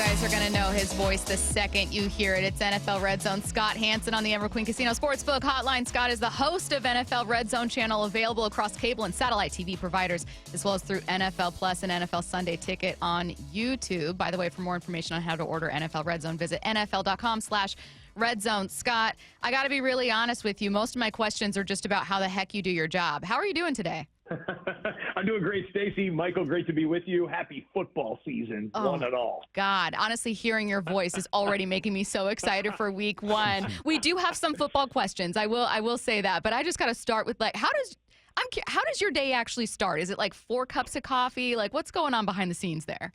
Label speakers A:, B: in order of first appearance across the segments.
A: guys are going to know his voice the second you hear it. It's NFL Redzone. Scott Hanson on the Everqueen Casino Sportsbook Hotline. Scott is the host of NFL Redzone channel, available across cable and satellite TV providers, as well as through NFL Plus and NFL Sunday Ticket on YouTube. By the way, for more information on how to order NFL Redzone, visit NFL.com/Redzone. Scott, I got to be really honest with you. Most of my questions are just about how the heck you do your job. How are you doing today?
B: I'm doing great, Stacy. Michael, great to be with you. Happy football season, one and all.
A: God, honestly, hearing your voice is already making me so excited for week one. We do have some football questions. I will say that, but I just got to start with how does your day actually start? Is it like 4 cups of coffee? Like, what's going on behind the scenes there?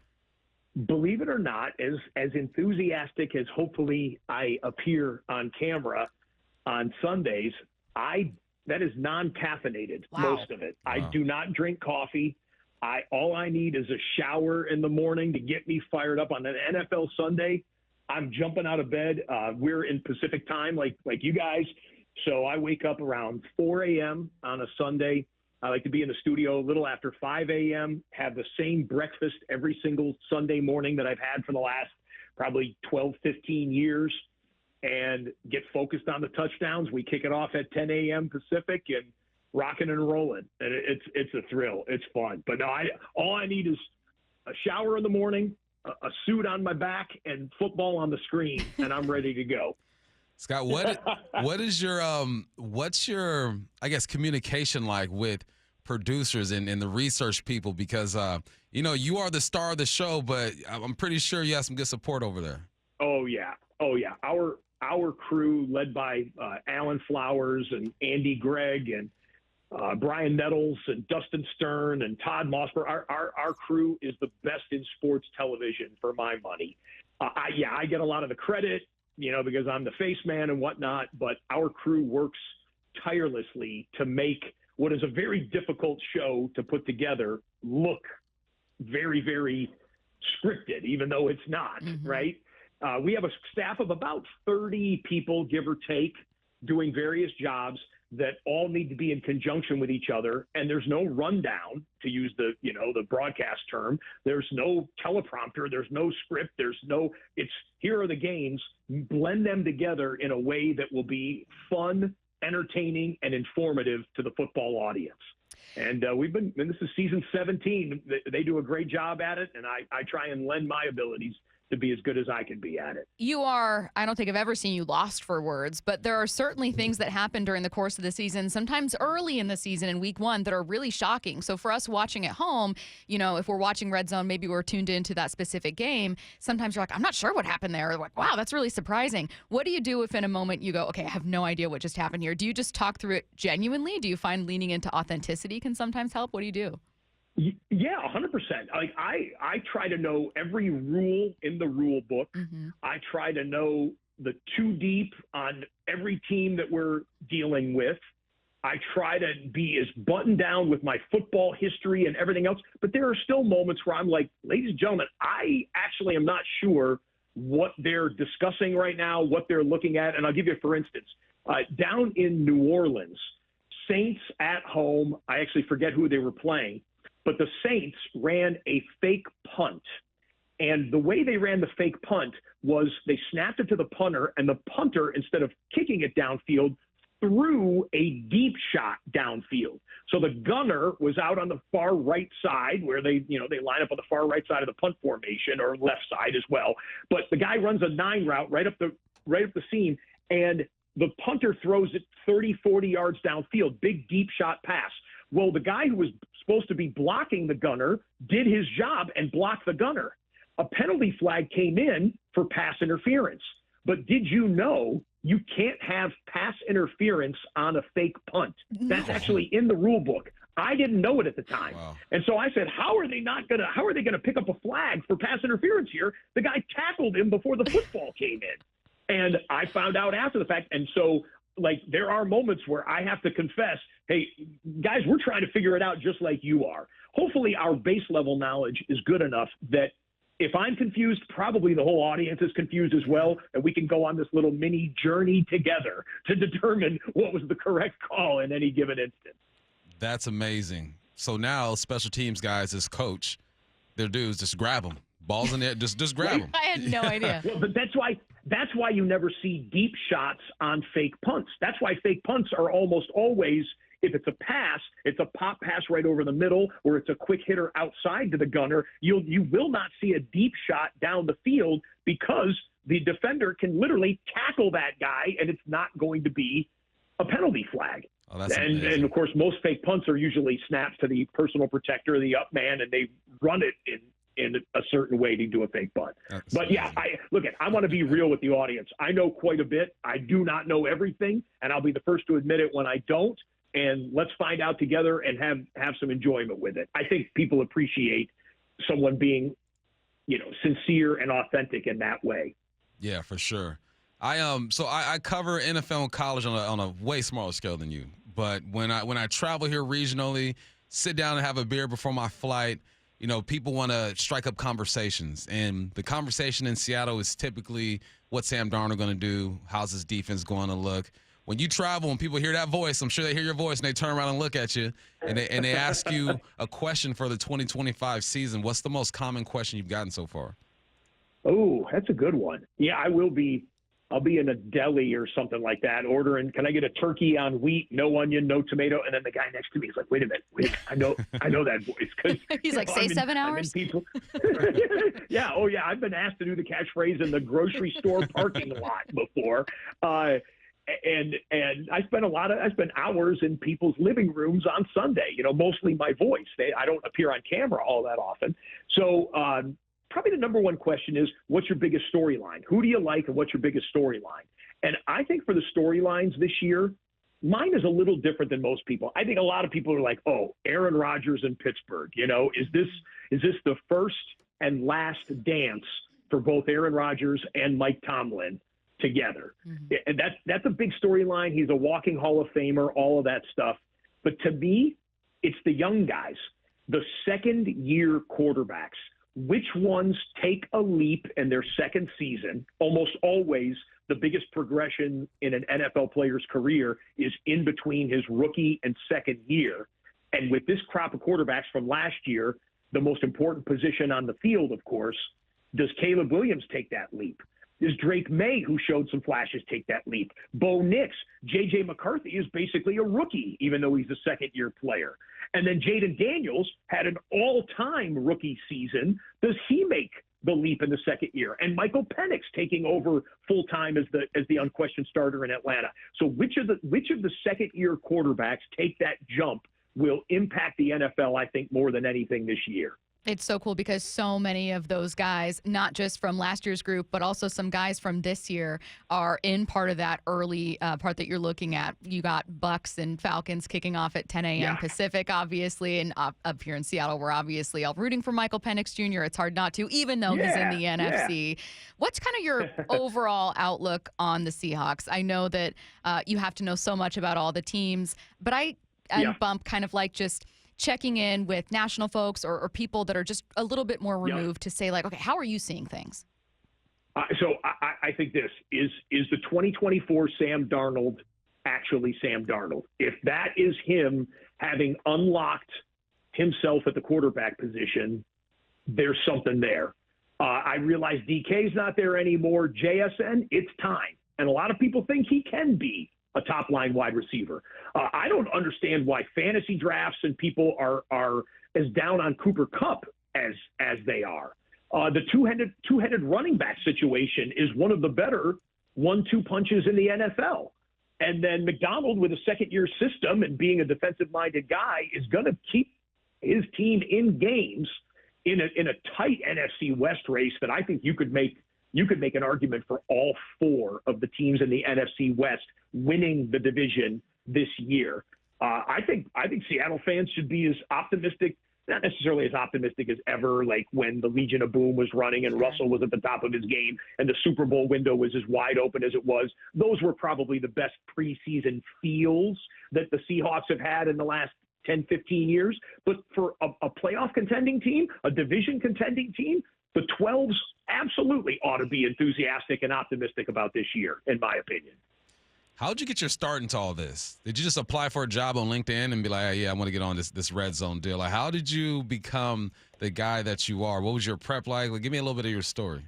B: Believe it or not, as enthusiastic as hopefully I appear on camera on Sundays, that is non-caffeinated, most of it. Wow. I do not drink coffee. All I need is a shower in the morning to get me fired up. On an NFL Sunday, I'm jumping out of bed. We're in Pacific time like you guys. So I wake up around 4 a.m. on a Sunday. I like to be in the studio a little after 5 a.m., have the same breakfast every single Sunday morning that I've had for the last probably 12, 15 years, and get focused on the touchdowns. We kick it off at 10 a.m. Pacific and rocking and rolling. And it's a thrill. It's fun. But no, all I need is a shower in the morning, a suit on my back, and football on the screen, and I'm ready to go.
C: Scott, what's your I guess communication like with producers and the research people? Because you are the star of the show, but I'm pretty sure you have some good support over there.
B: Oh yeah. Our crew, led by Alan Flowers and Andy Gregg and Brian Nettles and Dustin Stern and Todd Mossberg, our crew is the best in sports television for my money. I get a lot of the credit, because I'm the face man and whatnot, but our crew works tirelessly to make what is a very difficult show to put together look very, very scripted, even though it's not, right? We have a staff of about 30 people, give or take, doing various jobs that all need to be in conjunction with each other. And there's no rundown, to use the broadcast term. There's no teleprompter. There's no script. It's here are the games. Blend them together in a way that will be fun, entertaining, and informative to the football audience. And this is season 17. They do a great job at it. And I try and lend my abilities to be as good as I can be at it.
A: I don't think I've ever seen you lost for words, but there are certainly things that happen during the course of the season, sometimes early in the season in week one, that are really shocking. So for us watching at home, if we're watching Red Zone, maybe we're tuned into that specific game. Sometimes you're like, I'm not sure what happened there. Or like, wow, that's really surprising. What do you do if in a moment you go, okay, I have no idea what just happened here? Do you just talk through it genuinely? Do you find leaning into authenticity can sometimes help? What do you do?
B: Yeah, 100%. I try to know every rule in the rule book. I try to know the too deep on every team that we're dealing with. I try to be as buttoned down with my football history and everything else. But there are still moments where I'm like, ladies and gentlemen, I actually am not sure what they're discussing right now, what they're looking at. And I'll give you, for instance, down in New Orleans, Saints at home. I actually forget who they were playing. But the Saints ran a fake punt. And the way they ran the fake punt was they snapped it to the punter, and the punter, instead of kicking it downfield, threw a deep shot downfield. So the gunner was out on the far right side where they line up on the far right side of the punt formation, or left side as well. But the guy runs a 9 route right up the seam, and the punter throws it 30, 40 yards downfield, big deep shot pass. Well, the guy who was supposed to be blocking the gunner did his job and blocked the gunner. A penalty flag came in for pass interference. But did you know you can't have pass interference on a fake punt? That's actually in the rule book. I didn't know it at the time. Wow. And so I said, how are they going to pick up a flag for pass interference here? The guy tackled him before the football came in. And I found out after the fact. And so, there are moments where I have to confess, hey, guys, we're trying to figure it out just like you are. Hopefully our base level knowledge is good enough that if I'm confused, probably the whole audience is confused as well, and we can go on this little mini journey together to determine what was the correct call in any given instance.
C: That's amazing. So now special teams guys as coach, their dudes just grab them. Balls in there, just grab them.
A: I had no idea.
B: Well, but that's why you never see deep shots on fake punts. That's why fake punts are almost always, if it's a pass, it's a pop pass right over the middle, or it's a quick hitter outside to the gunner. You will not see a deep shot down the field because the defender can literally tackle that guy, and it's not going to be a penalty flag.
C: Oh, that's
B: and of course, most fake punts are usually snaps to the personal protector, the up man, and they run it in a certain way to do a fake punt. But yeah, I want to be real with the audience. I know quite a bit. I do not know everything, and I'll be the first to admit it when I don't. And let's find out together and have some enjoyment with it. I think people appreciate someone being, sincere and authentic in that way.
C: Yeah, for sure. I cover NFL and college on a way smaller scale than you. But when I travel here regionally, sit down and have a beer before my flight, people want to strike up conversations. And the conversation in Seattle is typically what's Sam Darnold going to do? How's his defense going to look? When you travel and people hear that voice, I'm sure they hear your voice and they turn around and look at you and they ask you a question for the 2025 season. What's the most common question you've gotten so far?
B: Oh, that's a good one. Yeah, I'll be in a deli or something like that ordering, can I get a turkey on wheat, no onion, no tomato? And then the guy next to me is like, wait a minute, I know that voice. 'Cause,
A: he's like, say 7 hours?
B: People. Yeah, oh yeah, I've been asked to do the catchphrase in the grocery store parking lot before. And I spent hours in people's living rooms on Sunday, mostly my voice. I don't appear on camera all that often. So probably the number one question is, what's your biggest storyline? Who do you like and what's your biggest storyline? And I think for the storylines this year, mine is a little different than most people. I think a lot of people are like, oh, Aaron Rodgers in Pittsburgh. Is this the first and last dance for both Aaron Rodgers and Mike Tomlin together? Mm-hmm. And that's a big storyline. He's a walking Hall of Famer, all of that stuff. But to me, it's the young guys, the second-year quarterbacks. Which ones take a leap in their second season? Almost always the biggest progression in an NFL player's career is in between his rookie and second year. And with this crop of quarterbacks from last year, the most important position on the field, of course, does Caleb Williams take that leap? Does Drake May, who showed some flashes, take that leap? Bo Nix, J.J. McCarthy is basically a rookie, even though he's a second-year player. And then Jaden Daniels had an all-time rookie season. Does he make the leap in the second year? And Michael Penix taking over full-time as the unquestioned starter in Atlanta. So which of the second-year quarterbacks take that jump will impact the NFL, I think, more than anything this year.
A: It's so cool because so many of those guys, not just from last year's group, but also some guys from this year are in part of that early part that you're looking at. You got Bucks and Falcons kicking off at 10 a.m. Pacific, obviously. And up here in Seattle, we're obviously all rooting for Michael Penix Jr. It's hard not to, even though he's in the NFC. What's kind of your overall outlook on the Seahawks? I know that you have to know so much about all the teams, but I and Bump kind of like just checking in with national folks or people that are just a little bit more removed to say, like, okay, how are you seeing things?
B: So I think this is the 2024 Sam Darnold actually Sam Darnold. If that is him having unlocked himself at the quarterback position, there's something there. I realize DK's not there anymore. JSN, it's time. And a lot of people think he can be a top-line wide receiver. I don't understand why fantasy drafts and people are as down on Cooper Kupp as they are. The two-headed running back situation is one of the better 1-2 punches in the NFL. And then McDonald, with a second-year system and being a defensive-minded guy, is going to keep his team in games in a tight NFC West race that I think you could make an argument for all four of the teams in the NFC West winning the division this year. I think Seattle fans should be as optimistic, not necessarily as optimistic as ever, like when the Legion of Boom was running and Russell was at the top of his game and the Super Bowl window was as wide open as it was. Those were probably the best preseason feels that the Seahawks have had in the last 10, 15 years. But for a playoff contending team, a division contending team, the 12s absolutely ought to be enthusiastic and optimistic about this year, in my opinion.
C: How'd you get your start into all this? Did you just apply for a job on LinkedIn and be like, hey, yeah, I want to get on this Red Zone deal? Like, how did you become the guy that you are? What was your prep like? Give me a little bit of your story.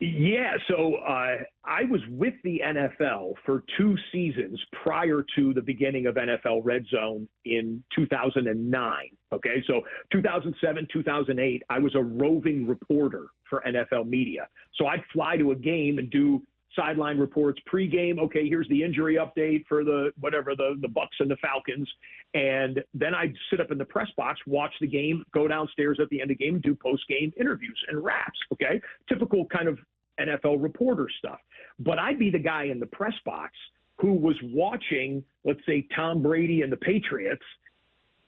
B: Yeah, so I was with the NFL for 2 seasons prior to the beginning of NFL Red Zone in 2009. Okay, so 2007, 2008, I was a roving reporter for NFL media. So I'd fly to a game and do sideline reports pregame. Okay, here's the injury update for the Bucks and the Falcons. And then I'd sit up in the press box, watch the game, go downstairs at the end of the game, do post-game interviews and wraps. Okay, typical kind of NFL reporter stuff. But I'd be the guy in the press box who was watching, let's say, Tom Brady and the Patriots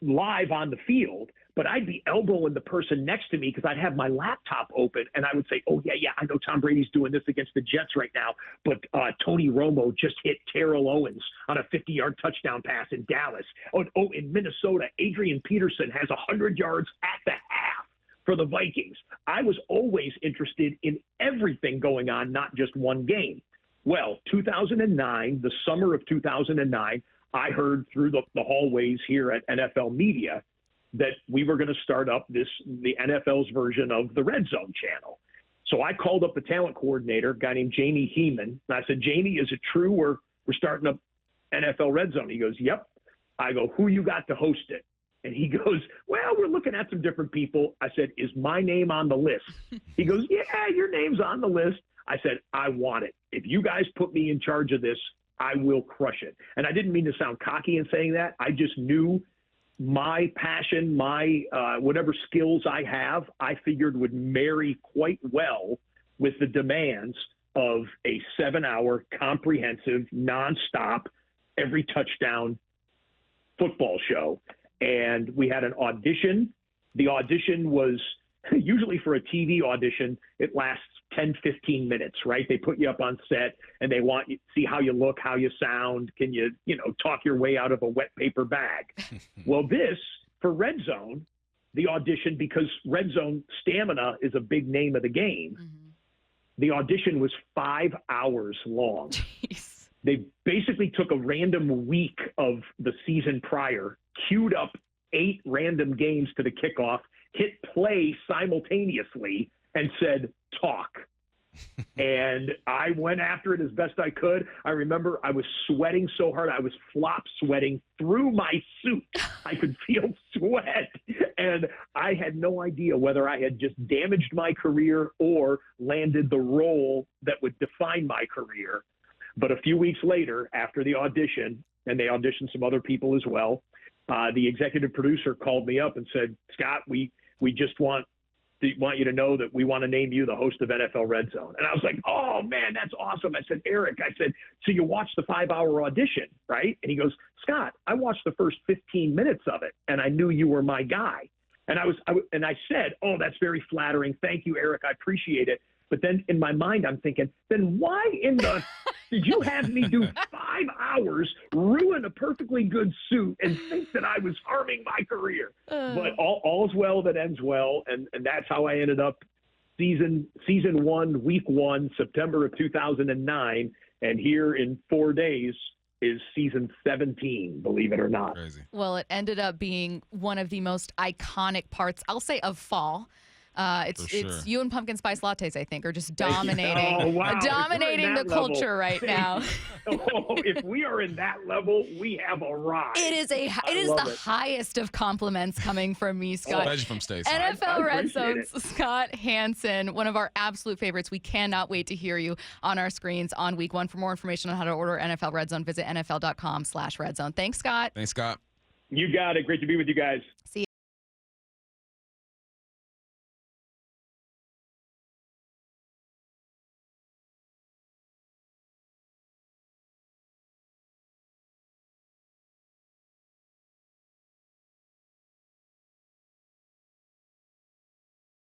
B: live on the field, but I'd be elbowing the person next to me because I'd have my laptop open and I would say, oh, yeah, I know Tom Brady's doing this against the Jets right now, but Tony Romo just hit Terrell Owens on a 50-yard touchdown pass in Dallas. Oh, in Minnesota, Adrian Peterson has 100 yards at the half for the Vikings. I was always interested in everything going on, not just one game. Well, 2009, the summer of 2009, I heard through the hallways here at NFL Media that we were going to start up the NFL's version of the Red Zone channel. So I called up the talent coordinator, a guy named Jamie Heeman, and I said, Jamie, is it true we're starting up NFL Red Zone? He goes, yep. I go, who you got to host it? And he goes, well, we're looking at some different people. I said, is my name on the list? He goes, yeah, your name's on the list. I said, I want it. If you guys put me in charge of this, I will crush it. And I didn't mean to sound cocky in saying that. I just knew my passion, my whatever skills I have, I figured would marry quite well with the demands of a 7-hour, comprehensive, nonstop, every touchdown football show. And we had an audition. The audition was usually for a TV audition, it lasts 10, 15 minutes, right? They put you up on set and they want you to see how you look, how you sound. Can you, talk your way out of a wet paper bag? Well, this for Red Zone, the audition, because Red Zone stamina is a big name of the game. Mm-hmm. The audition was 5 hours long.
A: Jeez.
B: They basically took a random week of the season prior, queued up 8 random games to the kickoff, hit play simultaneously, and said, talk. And I went after it as best I could. I remember I was sweating so hard. I was flop sweating through my suit. I could feel sweat. And I had no idea whether I had just damaged my career or landed the role that would define my career. But a few weeks later, after the audition, and they auditioned some other people as well, the executive producer called me up and said, Scott, we just want you to know that we want to name you the host of NFL Red Zone. And I was like, oh, man, that's awesome. I said, Eric, so you watched the 5-hour audition, right? And he goes, Scott, I watched the first 15 minutes of it, and I knew you were my guy. And I said, oh, that's very flattering. Thank you, Eric. I appreciate it. But then in my mind, I'm thinking, then why in the did you have me do 5 hours, ruin a perfectly good suit, and think that I was harming my career? But all's well that ends well, and that's how I ended up season 1, week 1, September of 2009, and here in 4 days is season 17, believe it or not.
C: Crazy.
A: Well, it ended up being one of the most iconic parts, I'll say, of fall. It's you and pumpkin spice lattes, I think, are just dominating, dominating the culture right now.
B: If we are in that level, we have arrived.
A: It is the highest of compliments coming from me, Scott.
C: Especially from Stacey.
A: NFL Red Zone, Scott Hanson, one of our absolute favorites. We cannot wait to hear you on our screens on week 1. For more information on how to order NFL Red Zone, visit NFL.com/Red Zone. Thanks, Scott.
C: Thanks, Scott.
B: You got it. Great to be with you guys.